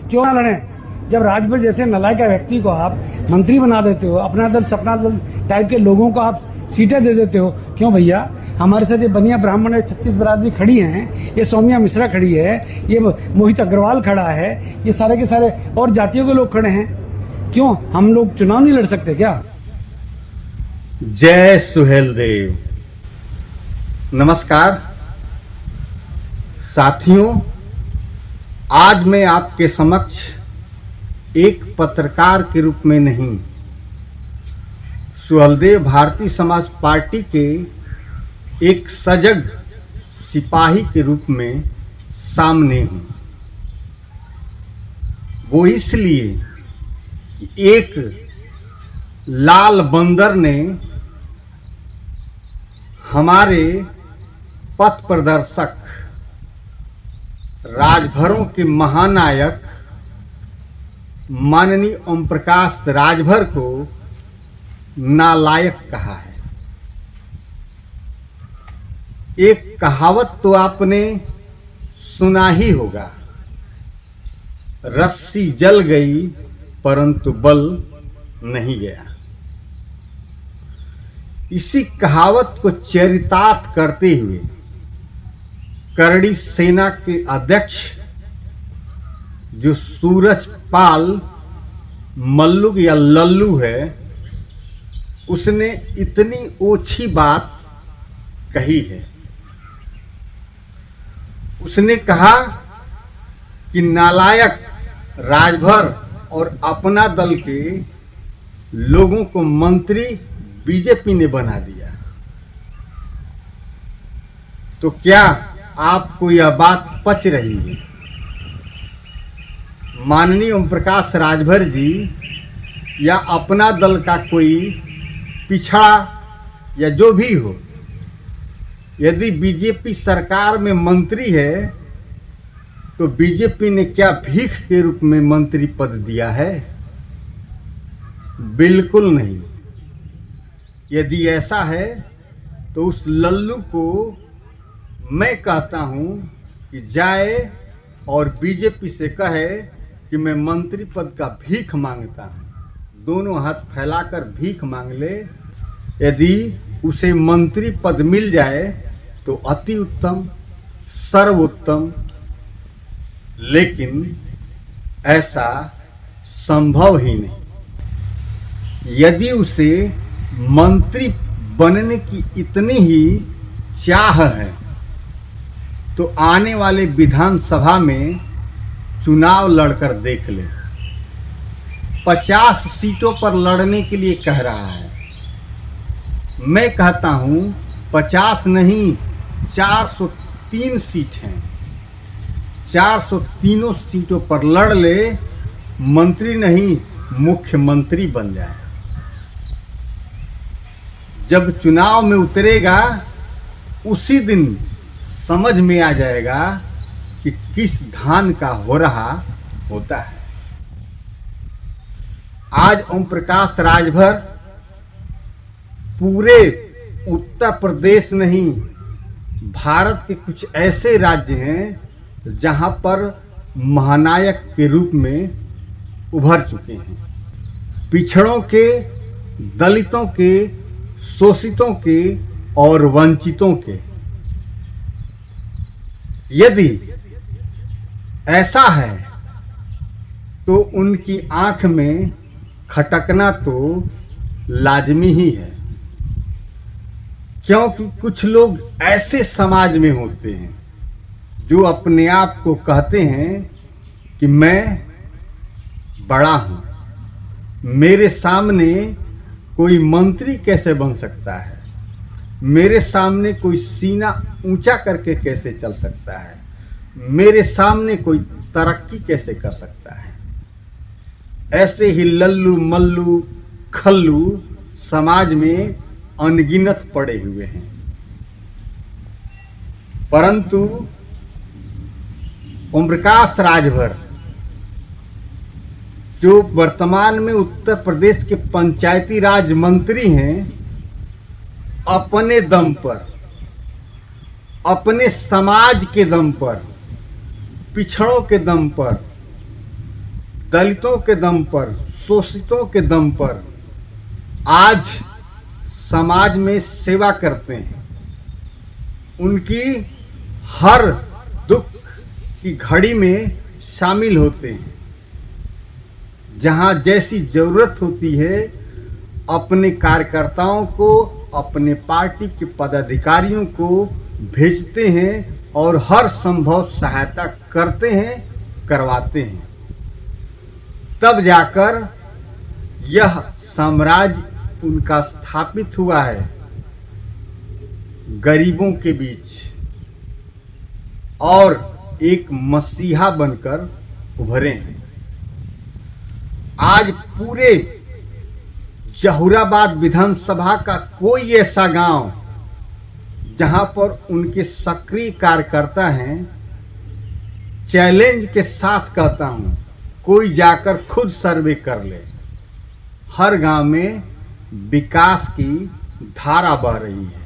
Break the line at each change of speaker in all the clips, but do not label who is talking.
क्यों ना लड़े? जब राजभर जैसे नलायक व्यक्ति को आप मंत्री बना देते हो, अपना दल सपना दल टाइप के लोगों को आप सीटें दे देते हो, क्यों भैया? हमारे साथ ये बनिया ब्राह्मण 36 बरादरी खड़ी हैं, ये सौम्या मिश्रा खड़ी है, ये मोहित अग्रवाल खड़ा है, ये सारे के सारे और जातियों के लोग खड़े हैं। क्यों हम लोग चुनाव नहीं लड़ सकते क्या?
जय सुहेलदेव। नमस्कार साथियों, आज मैं आपके समक्ष एक पत्रकार के रूप में नहीं, सुहेलदेव भारतीय समाज पार्टी के एक सजग सिपाही के रूप में सामने हूं। वो इसलिए कि एक लाल बंदर ने हमारे पथ प्रदर्शक, राजभरों के महानायक माननीय ओम प्रकाश राजभर को नालायक कहा है। एक कहावत तो आपने सुना ही होगा, रस्सी जल गई परंतु बल नहीं गया। इसी कहावत को चरितार्थ करते हुए करड़ी सेना के अध्यक्ष जो सूरजपाल मल्लू या लल्लू है, उसने इतनी ओछी बात कही है। उसने कहा कि नालायक राजभर और अपना दल के लोगों को मंत्री बीजेपी ने बना दिया। तो क्या आपको यह बात पच रही है? माननीय ओम प्रकाश राजभर जी या अपना दल का कोई पिछड़ा या जो भी हो, यदि बीजेपी सरकार में मंत्री है तो बीजेपी ने क्या भीख के रूप में मंत्री पद दिया है? बिल्कुल नहीं। यदि ऐसा है तो उस लल्लू को मैं कहता हूं कि जाए और बीजेपी से कहे कि मैं मंत्री पद का भीख मांगता हूं। दोनों हाथ फैलाकर भीख मांग ले। यदि उसे मंत्री पद मिल जाए तो अति उत्तम, सर्वोत्तम, लेकिन ऐसा संभव ही नहीं। यदि उसे मंत्री बनने की इतनी ही चाह है तो आने वाले विधानसभा में चुनाव लड़कर देख ले। 50 सीटों पर लड़ने के लिए कह रहा है। मैं कहता हूं 50 नहीं, 403 सीट हैं। 403 सीटों पर लड़ ले, मंत्री नहीं मुख्यमंत्री बन जाए। जब चुनाव में उतरेगा उसी दिन समझ में आ जाएगा कि किस धान का हो रहा होता है। आज ओम प्रकाश राजभर पूरे उत्तर प्रदेश नहीं, भारत के कुछ ऐसे राज्य हैं जहां पर महानायक के रूप में उभर चुके हैं। पिछड़ों के, दलितों के, शोषितों के और वंचितों के। यदि ऐसा है तो उनकी आंख में खटकना तो लाजमी ही है, क्योंकि कुछ लोग ऐसे समाज में होते हैं जो अपने आप को कहते हैं कि मैं बड़ा हूं, मेरे सामने कोई मंत्री कैसे बन सकता है, मेरे सामने कोई सीना ऊंचा करके कैसे चल सकता है, मेरे सामने कोई तरक्की कैसे कर सकता है। ऐसे ही लल्लू मल्लू खल्लू समाज में अनगिनत पड़े हुए हैं। परंतु ओम प्रकाश राजभर जो वर्तमान में उत्तर प्रदेश के पंचायती राज मंत्री हैं, अपने दम पर, अपने समाज के दम पर, पिछड़ों के दम पर दलितों के दम पर, शोषितों के दम पर आज समाज में सेवा करते हैं। उनकी हर दुख की घड़ी में शामिल होते हैं। जहां जैसी जरूरत होती है अपने कार्यकर्ताओं को, अपने पार्टी के पदाधिकारियों को भेजते हैं और हर संभव सहायता करते हैं, करवाते हैं। तब जाकर यह साम्राज्य उनका स्थापित हुआ है गरीबों के बीच और एक मसीहा बनकर उभरे हैं। आज पूरे जहुराबाद विधानसभा का कोई ऐसा गांव जहां पर उनके सक्रिय कार्यकर्ता हैं, चैलेंज के साथ कहता हूं, कोई जाकर खुद सर्वे कर ले। हर गांव में विकास की धारा बह रही है।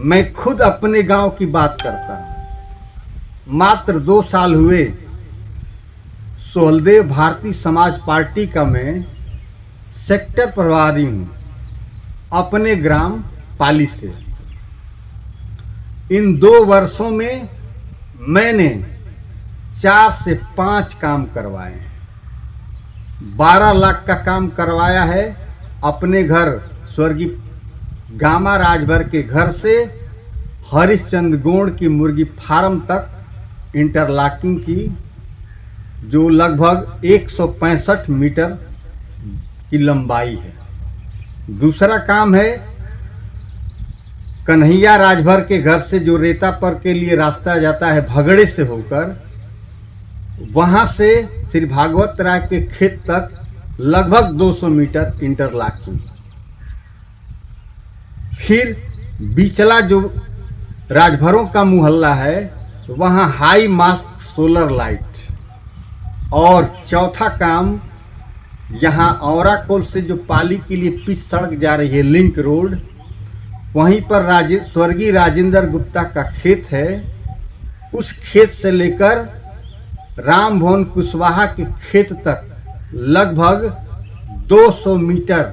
मैं खुद अपने गांव की बात करता हूं। मात्र 2 साल हुए सोहलदेव भारतीय समाज पार्टी का मैं सेक्टर प्रभारी हूं अपने ग्राम पाली से। इन 2 वर्षों में मैंने 4 से 5 काम करवाए हैं। 12 लाख का काम करवाया है अपने घर स्वर्गीय गामा राजभर के घर से हरिश्चंद्र गोड़ की मुर्गी फार्म तक इंटरलॉकिंग की, जो लगभग 165 मीटर की लंबाई है। दूसरा काम है कन्हैया राजभर के घर से जो रेतापर के लिए रास्ता जाता है भगड़े से होकर, वहां से श्री भागवत राय के खेत तक लगभग 200 मीटर इंटरलॉकिंग। फिर बीचला जो राजभरों का मुहल्ला है वहां हाई मास्क सोलर लाइट। और चौथा काम यहाँ औराकोल से जो पाली के लिए पिच सड़क जा रही है लिंक रोड, वहीं पर स्वर्गीय राजेंद्र गुप्ता का खेत है। उस खेत से लेकर राम भवन कुशवाहा के खेत तक लगभग 200 मीटर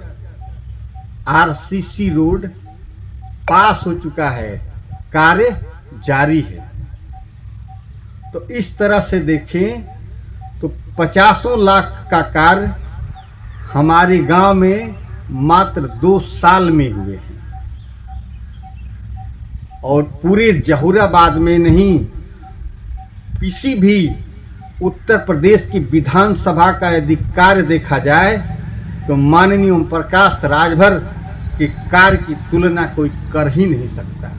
आरसीसी रोड पास हो चुका है, कार्य जारी है। तो इस तरह से देखें तो 50 लाख का कार्य हमारे गांव में मात्र 2 साल में हुए हैं। और पूरे जहुराबाद में नहीं, किसी भी उत्तर प्रदेश की विधानसभा का यदि कार्य देखा जाए तो माननीय ओम प्रकाश राजभर के कार्य की तुलना कोई कर ही नहीं सकता।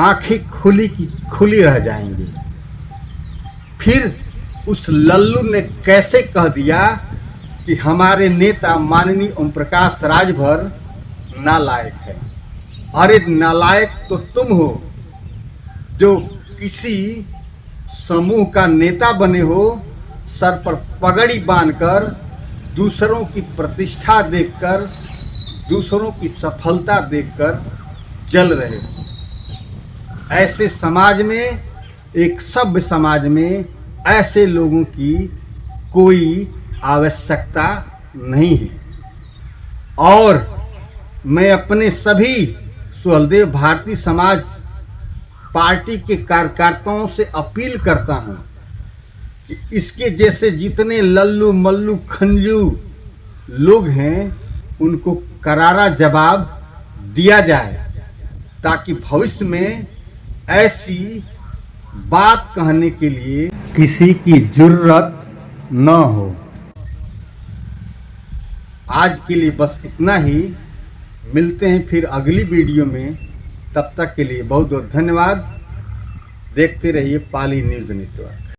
आंखें खुली की खुली रह जाएंगी। फिर उस लल्लू ने कैसे कह दिया कि हमारे नेता माननीय ओम प्रकाश राजभर नालायक है। अरे नालायक तो तुम हो जो किसी समूह का नेता बने हो, सर पर पगड़ी बांधकर दूसरों की प्रतिष्ठा देखकर, दूसरों की सफलता देखकर जल रहे हो। ऐसे समाज में, एक सभ्य समाज में ऐसे लोगों की कोई आवश्यकता नहीं है। और मैं अपने सभी सोहलदेव भारतीय समाज पार्टी के कार्यकर्ताओं से अपील करता हूं कि इसके जैसे जितने लल्लू मल्लू खंजू लोग हैं उनको करारा जवाब दिया जाए, ताकि भविष्य में ऐसी बात कहने के लिए किसी की जरूरत न हो। आज के लिए बस इतना ही। मिलते हैं फिर अगली वीडियो में। तब तक के लिए बहुत बहुत धन्यवाद। देखते रहिए पाली न्यूज़ नेटवर्क।